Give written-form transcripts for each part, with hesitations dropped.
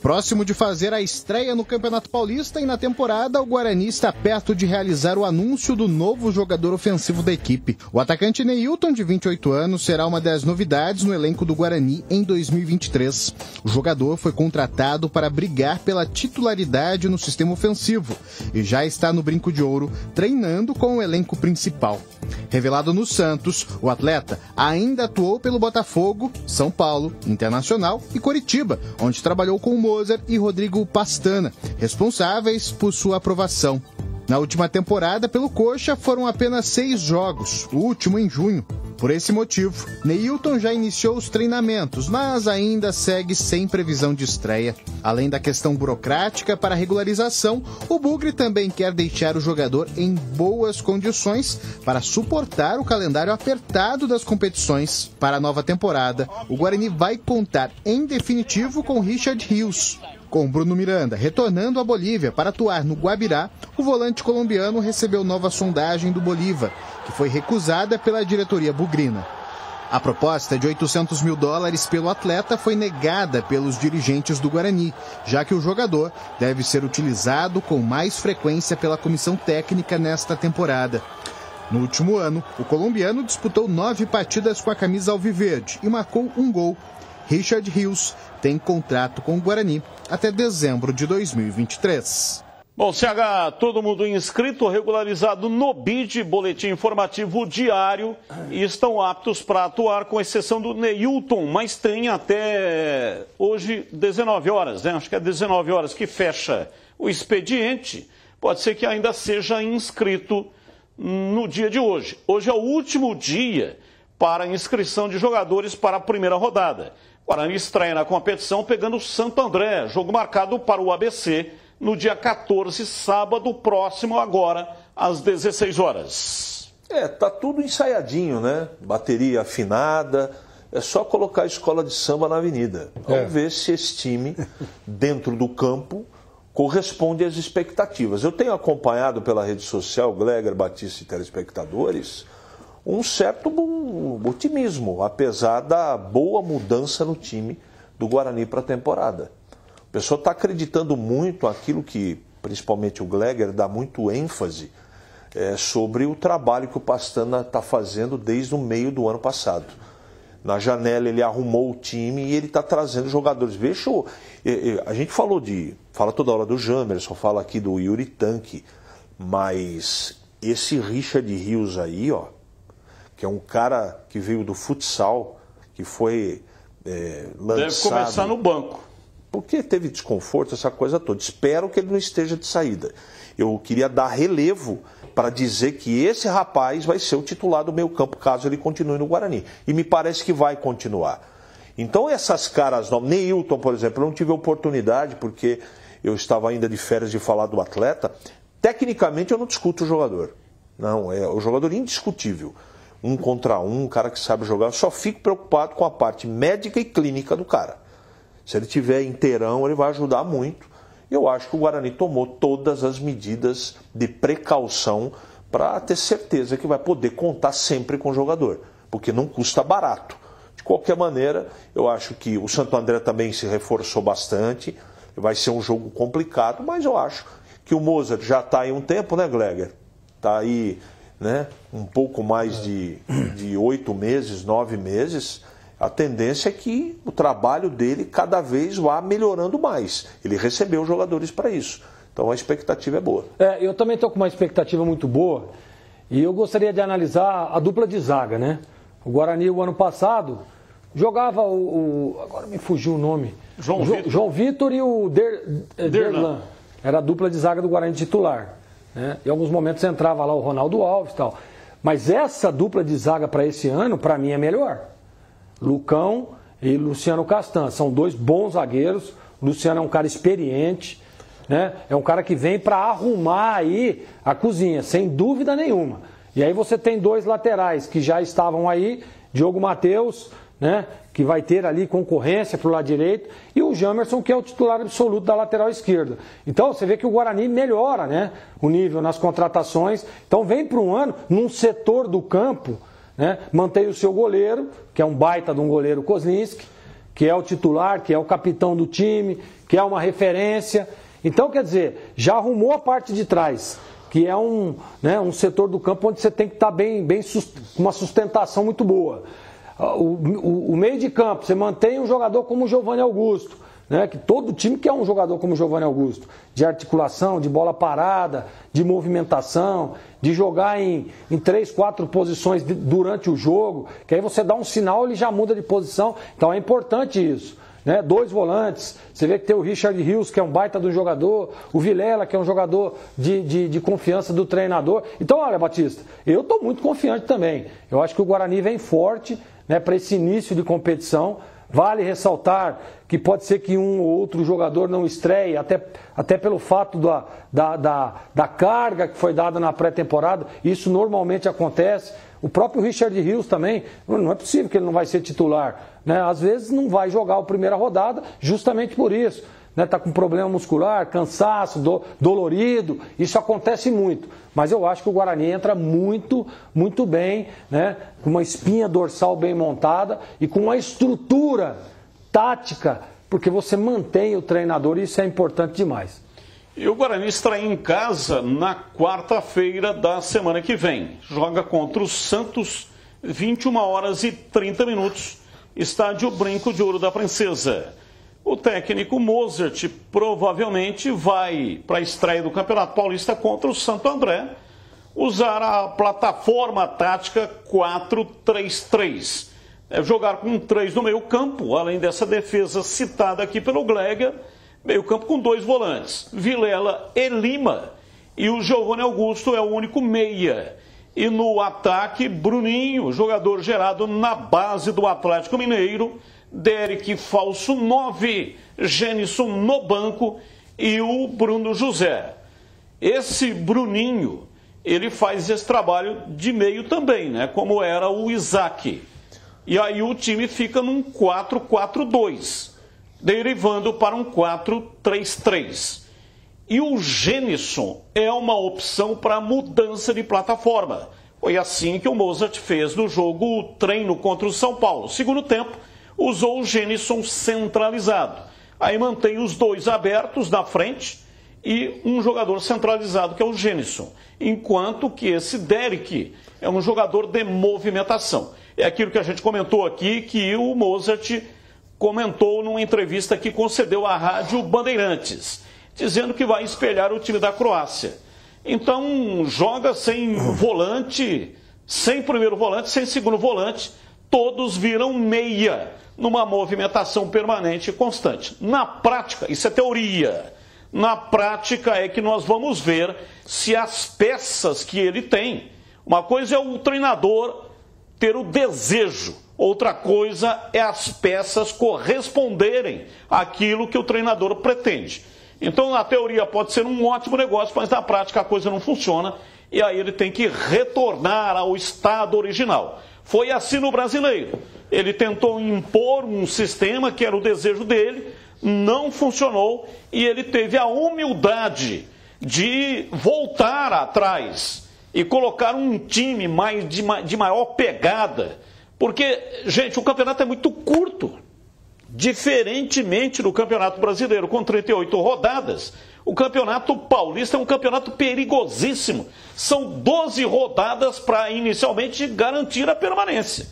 Próximo de fazer a estreia no Campeonato Paulista e na temporada, o Guarani está perto de realizar o anúncio do novo jogador ofensivo da equipe. O atacante Neilton, de 28 anos, será uma das novidades no elenco do Guarani em 2023. O jogador foi contratado para brigar pela titularidade no sistema ofensivo e já está no Brinco de Ouro, treinando com o elenco principal. Revelado no Santos, o atleta ainda atuou pelo Botafogo, São Paulo, Internacional e Coritiba, onde trabalhou com o Mozart e Rodrigo Pastana, responsáveis por sua aprovação. Na última temporada, pelo Coxa, foram apenas 6 jogos, o último em junho. Por esse motivo, Neilton já iniciou os treinamentos, mas ainda segue sem previsão de estreia. Além da questão burocrática para a regularização, o Bugre também quer deixar o jogador em boas condições para suportar o calendário apertado das competições. Para a nova temporada, o Guarani vai contar em definitivo com Richard Rios. Com Bruno Miranda retornando à Bolívia para atuar no Guabirá, o volante colombiano recebeu nova sondagem do Bolívar, que foi recusada pela diretoria bugrina. A proposta de $800 mil pelo atleta foi negada pelos dirigentes do Guarani, já que o jogador deve ser utilizado com mais frequência pela comissão técnica nesta temporada. No último ano, o colombiano disputou 9 partidas com a camisa alviverde e marcou um gol. Richard Rios tem contrato com o Guarani até dezembro de 2023. Bom, CH, todo mundo inscrito, regularizado no BID, Boletim Informativo Diário, e estão aptos para atuar, com exceção do Neilton, mas tem até hoje 19 horas, né? Acho que é 19 horas que fecha o expediente. Pode ser que ainda seja inscrito no dia de hoje. Hoje é o último dia para inscrição de jogadores para a primeira rodada. O Guarani estreia na competição pegando o Santo André, jogo marcado para o ABC no dia 14, sábado próximo, agora às 16 horas. Tá tudo ensaiadinho, né? Bateria afinada, é só colocar a escola de samba na avenida. Vamos ver se esse time, dentro do campo, corresponde às expectativas. Eu tenho acompanhado pela rede social, Gleger, Batista e telespectadores, um certo otimismo, apesar da boa mudança no time do Guarani para a temporada. O pessoal está acreditando muito naquilo que, principalmente o Gleger, dá muito ênfase sobre o trabalho que o Pastana está fazendo desde o meio do ano passado. Na janela ele arrumou o time e ele está trazendo jogadores. Veja, a gente fala toda hora do Jamerson, fala aqui do Yuri Tanque, mas esse Richard Rios aí, que é um cara que veio do futsal, que foi lançado... Deve começar no banco. Porque teve desconforto, essa coisa toda. Espero que ele não esteja de saída. Eu queria dar relevo para dizer que esse rapaz vai ser o titular do meio campo, caso ele continue no Guarani. E me parece que vai continuar. Então essas caras novas, Neilton, por exemplo, eu não tive oportunidade, porque eu estava ainda de férias de falar do atleta. Tecnicamente eu não discuto o jogador. Não, é o jogador indiscutível. 1 contra 1, um cara que sabe jogar. Eu só fico preocupado com a parte médica e clínica do cara. Se ele tiver inteirão, ele vai ajudar muito. Eu acho que o Guarani tomou todas as medidas de precaução para ter certeza que vai poder contar sempre com o jogador, porque não custa barato. De qualquer maneira, eu acho que o Santo André também se reforçou bastante. Vai ser um jogo complicado, mas eu acho que o Mozart já está aí um tempo, né, Gleger? Está aí, né, um pouco mais de 8 meses, 9 meses. A tendência é que o trabalho dele cada vez vá melhorando mais. Ele recebeu jogadores para isso. Então a expectativa é boa. Eu também estou com uma expectativa muito boa. E eu gostaria de analisar a dupla de zaga, né? O Guarani, o ano passado, jogava agora me fugiu o nome. João Vitor e o Derlan. Era a dupla de zaga do Guarani titular. Né? Em alguns momentos entrava lá o Ronaldo Alves e tal. Mas essa dupla de zaga para esse ano, para mim, é melhor. Lucão e Luciano Castan. São 2 bons zagueiros. O Luciano é um cara experiente, né? É um cara que vem para arrumar aí a cozinha, sem dúvida nenhuma. E aí você tem 2 laterais que já estavam aí, Diogo Matheus, né? Que vai ter ali concorrência para o lado direito, e o Jamerson, que é o titular absoluto da lateral esquerda. Então você vê que o Guarani melhora, né? O nível nas contratações. Então vem para um ano, num setor do campo, né? Mantém o seu goleiro, que é um baita de um goleiro, Kozlinski, que é o titular, que é o capitão do time, que é uma referência. Então, quer dizer, já arrumou a parte de trás, que é um setor do campo onde você tem que estar com uma sustentação muito boa. O meio de campo, você mantém um jogador como o Giovanni Augusto, né? Que todo time quer um jogador como o Giovanni Augusto, de articulação, de bola parada, de movimentação, de jogar em 3, 4 posições durante o jogo, que aí você dá um sinal, ele já muda de posição. Então é importante isso. Né? 2 volantes, você vê que tem o Richard Rios, que é um baita do jogador, o Vilela, que é um jogador de confiança do treinador. Então, olha, Batista, eu estou muito confiante também. Eu acho que o Guarani vem forte, né, para esse início de competição. Vale ressaltar que pode ser que um ou outro jogador não estreie, até pelo fato da carga que foi dada na pré-temporada. Isso normalmente acontece. O próprio Richard Rios também, não é possível que ele não vai ser titular, né? Às vezes não vai jogar a primeira rodada justamente por isso. Está com problema muscular, cansaço, dolorido, isso acontece muito. Mas eu acho que o Guarani entra muito, muito bem, né? Com uma espinha dorsal bem montada e com uma estrutura tática, porque você mantém o treinador e isso é importante demais. E o Guarani estará em casa na quarta-feira da semana que vem. Joga contra o Santos, 21h30, estádio Brinco de Ouro da Princesa. O técnico Mozart provavelmente vai, para a estreia do Campeonato Paulista contra o Santo André, usar a plataforma tática 4-3-3. Deve jogar com 3 no meio campo, além dessa defesa citada aqui pelo Glega, meio campo com 2 volantes, Vilela e Lima, e o Giovanni Augusto é o único meia. E no ataque, Bruninho, jogador gerado na base do Atlético Mineiro, Derek falso 9, Gênison no banco e o Bruno José. Esse Bruninho, ele faz esse trabalho de meio também, né? Como era o Isaac. E aí o time fica num 4-4-2, derivando para um 4-3-3. E o Gênison é uma opção para mudança de plataforma. Foi assim que o Mozart fez no jogo treino contra o São Paulo. Segundo tempo, usou o Gênison centralizado. Aí mantém os 2 abertos na frente e um jogador centralizado, que é o Gênison. Enquanto que esse Derek é um jogador de movimentação. É aquilo que a gente comentou aqui, que o Mozart comentou numa entrevista que concedeu à Rádio Bandeirantes, dizendo que vai espelhar o time da Croácia. Então, joga sem volante, sem primeiro volante, sem segundo volante, todos viram meia, numa movimentação permanente e constante. Na prática, isso é teoria, na prática é que nós vamos ver se as peças que ele tem, uma coisa é o treinador ter o desejo, outra coisa é as peças corresponderem àquilo que o treinador pretende. Então, na teoria pode ser um ótimo negócio, mas na prática a coisa não funciona e aí ele tem que retornar ao estado original. Foi assim no Brasileiro. Ele tentou impor um sistema que era o desejo dele, não funcionou e ele teve a humildade de voltar atrás e colocar um time de maior pegada. Porque, gente, o campeonato é muito curto. Diferentemente do Campeonato Brasileiro, com 38 rodadas, o Campeonato Paulista é um campeonato perigosíssimo. São 12 rodadas para inicialmente garantir a permanência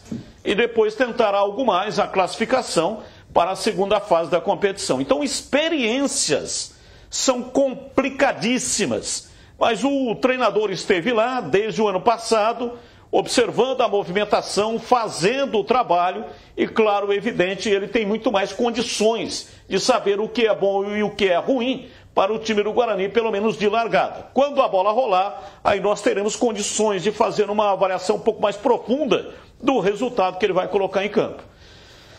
e depois tentar algo mais, a classificação para a segunda fase da competição. Então, experiências são complicadíssimas, mas o treinador esteve lá desde o ano passado, observando a movimentação, fazendo o trabalho e, claro, evidente, ele tem muito mais condições de saber o que é bom e o que é ruim para o time do Guarani, pelo menos de largada. Quando a bola rolar, aí nós teremos condições de fazer uma avaliação um pouco mais profunda do resultado que ele vai colocar em campo.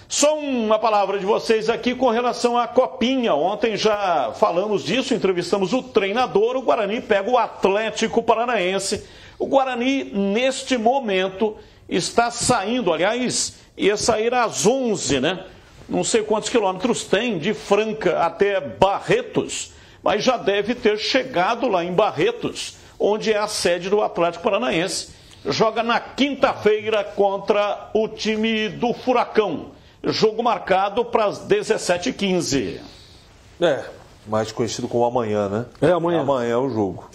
Só uma palavra de vocês aqui com relação à Copinha. Ontem já falamos disso, entrevistamos o treinador. O Guarani pega o Atlético Paranaense. O Guarani, neste momento, está saindo, aliás, ia sair às 11, né? Não sei quantos quilômetros tem de Franca até Barretos, mas já deve ter chegado lá em Barretos, onde é a sede do Atlético Paranaense. Joga na quinta-feira contra o time do Furacão. Jogo marcado para as 17h15. Mais conhecido como amanhã, né? Amanhã. Amanhã é o jogo.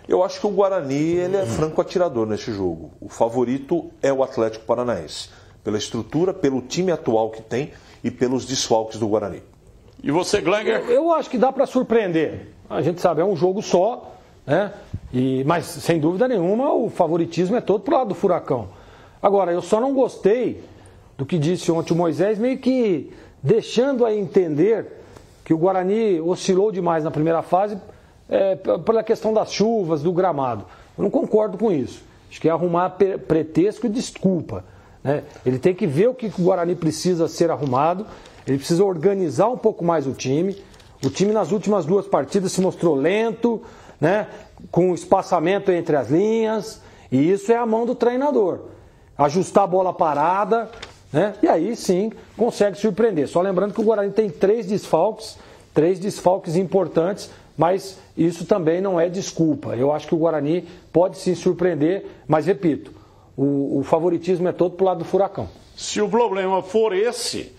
Eu acho que o Guarani ele é franco atirador nesse jogo. O favorito é o Atlético Paranaense. Pela estrutura, pelo time atual que tem e pelos desfalques do Guarani. E você, Gleiger? Eu acho que dá para surpreender. A gente sabe, é um jogo só, né? Mas, sem dúvida nenhuma, o favoritismo é todo pro lado do Furacão. Agora, eu só não gostei do que disse ontem o Moisés, meio que deixando a entender que o Guarani oscilou demais na primeira fase pela questão das chuvas, do gramado. Eu não concordo com isso. Acho que é arrumar pretexto e desculpa, né? Ele tem que ver o que o Guarani precisa ser arrumado, ele precisa organizar um pouco mais o time. O time nas últimas 2 partidas se mostrou lento, né? Com espaçamento entre as linhas, e isso é a mão do treinador. Ajustar a bola parada, né? E aí sim consegue surpreender. Só lembrando que o Guarani tem 3 desfalques importantes, mas isso também não é desculpa. Eu acho que o Guarani pode sim surpreender, mas repito, o favoritismo é todo pro lado do Furacão. Se o problema for esse,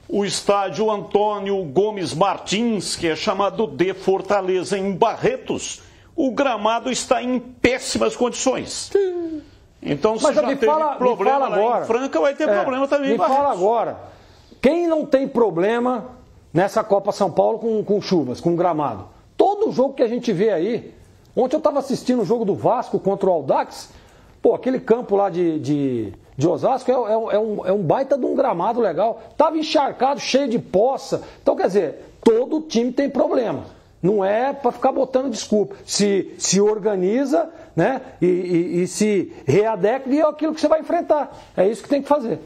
o estádio Antônio Gomes Martins, que é chamado de Fortaleza, em Barretos, o gramado está em péssimas condições. Então, se já teve problema lá em Franca, vai ter problema também em Barretos. Me fala agora, quem não tem problema nessa Copa São Paulo com chuvas, com gramado? Todo jogo que a gente vê aí, ontem eu estava assistindo o jogo do Vasco contra o Audax, aquele campo lá de Osasco é um baita de um gramado legal, estava encharcado, cheio de poça, então quer dizer, todo time tem problema. Não é para ficar botando desculpa. Se organiza, né? E se readequa, e é aquilo que você vai enfrentar. É isso que tem que fazer.